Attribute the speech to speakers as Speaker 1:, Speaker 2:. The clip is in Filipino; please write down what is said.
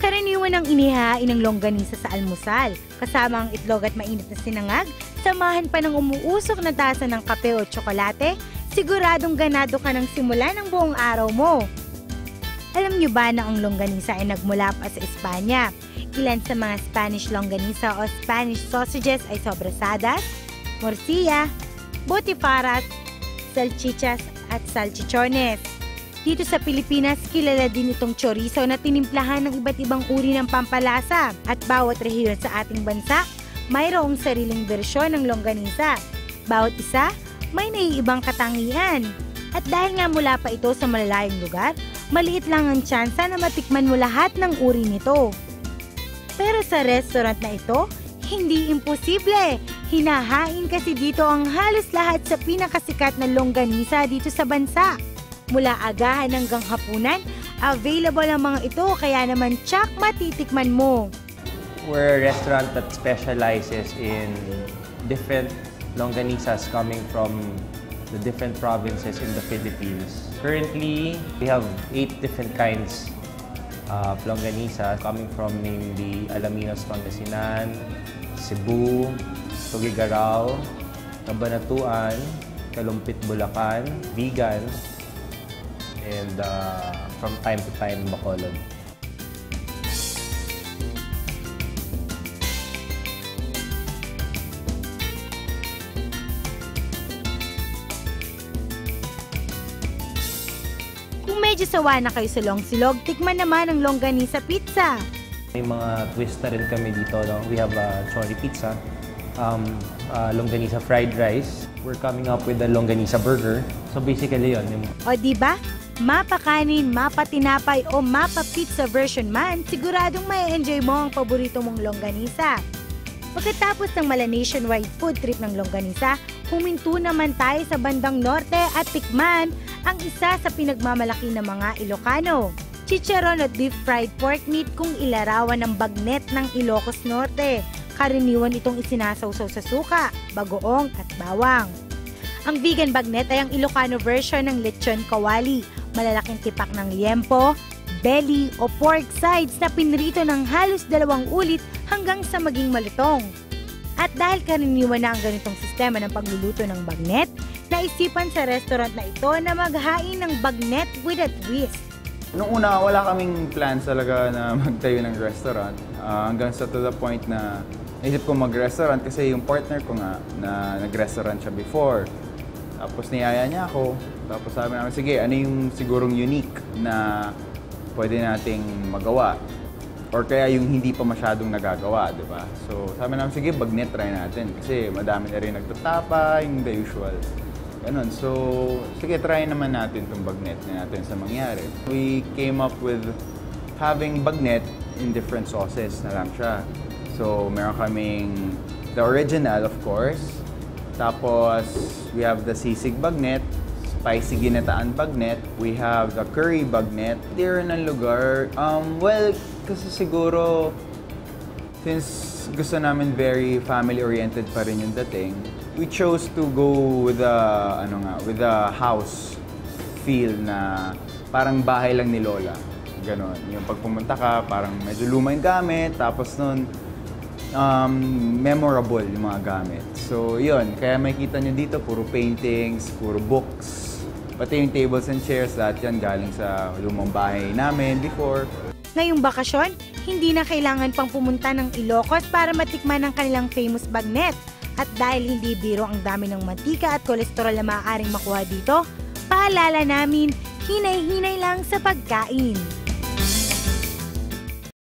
Speaker 1: Karaniwan ang inihain ng longganisa sa almusal, kasama ang itlog at mainit na sinangag, samahan pa ng umuusok na tasa ng kape o tsokolate, siguradong ganado ka ng simula ng buong araw mo. Alam niyo ba na ang longganisa ay nagmula pa sa Espanya? Ilan sa mga Spanish longganisa o Spanish sausages ay sobrasadas, morcilla, botifarras, salchichas at salchichones. Dito sa Pilipinas, kilala din itong chorizo na tinimplahan ng iba't ibang uri ng pampalasa at bawat rehiyon sa ating bansa, mayroong sariling bersyon ng longganisa. Bawat isa, may naiibang katangian. At dahil nga mula pa ito sa malalayong lugar, maliit lang ang tsansa na matikman mo lahat ng uri nito. Pero sa restaurant na ito, hindi imposible. Hinahain kasi dito ang halos lahat sa pinakasikat na longganisa dito sa bansa. Mula agahan hanggang hapunan, available ang mga ito kaya naman tsak matitikman mo.
Speaker 2: We're a restaurant that specializes in different longganisas coming from the different provinces in the Philippines. Currently, we have 8 different kinds of longganisa coming from namely Alaminos, Pangasinan, Cebu, Tuguegarao, Cabanatuan, Kalumpit, Bulacan, Vegan, and from time to time, Bacolod.
Speaker 1: Kung medyo sawa na kayo sa longsilog, tikman naman ang longganisa pizza.
Speaker 2: May mga twist na rin kami dito. No? We have a chori pizza, longganisa fried rice. We're coming up with a longganisa burger. So basically yun.
Speaker 1: O diba? Mapa kanin, mapa tinapay o mapa pizza version man, siguradong mai-enjoy mo ang paborito mong longganisa. Pagkatapos ng mala nationwide food trip ng longganisa, huminto naman tayo sa bandang norte at tikman ang isa sa pinagmamalaki ng mga Ilocano. Chicharon at beef fried pork meat kung ilarawan ng bagnet ng Ilocos Norte. Karaniwan itong isinasawsaw sa suka, bagoong at bawang. Ang vegan bagnet ay ang Ilocano version ng lechon kawali, malalaking tipak ng liempo, belly o pork sides na pinrito ng halos 2 ulit hanggang sa maging malutong. At dahil karaniwan na ang ganitong sistema ng pagluluto ng bagnet, naisipan sa restaurant na ito na maghain ng bagnet with a twist.
Speaker 3: Noong una, wala kaming plans talaga na magtayo ng restaurant. Hanggang sa to the point na naisip ko mag-restaurant kasi yung partner ko nga na nag-restaurant siya before. Tapos niyaya niya ako. Tapos sabi namin, sige, ano yung sigurong unique na pwede nating magawa? Or kaya yung hindi pa masyadong nagagawa, di ba? So sabi namin, sige, bagnet try natin. Kasi madami na rin nagtatapa, yung the usual. Ganun. So, sige, try naman natin itong bagnet na natin sa mangyari. We came up with having bagnet in different sauces na lang siya. So, meron kaming the original, of course. Tapos, we have the sisig bagnet, spicy ginataan bagnet. We have the curry bagnet. There ng lugar. Well, kasi siguro, since gusto namin very family-oriented pa rin yung dating, we chose to go with the house feel na parang bahay lang ni Lola. Ganon. Yung pag pumunta ka, parang medyo luma yung gamit, tapos nun, memorable yung mga gamit. So, yun. Kaya makikita nyo dito, puro paintings, puro books, pati yung tables and chairs, lahat yan galing sa lumang bahay namin before.
Speaker 1: Ngayong bakasyon, hindi na kailangan pang pumunta ng Ilocos para matikman ang kanilang famous bagnet. At dahil hindi biro ang dami ng mantika at kolesterol na maaaring makuha dito, paalala namin, hinay-hinay lang sa pagkain.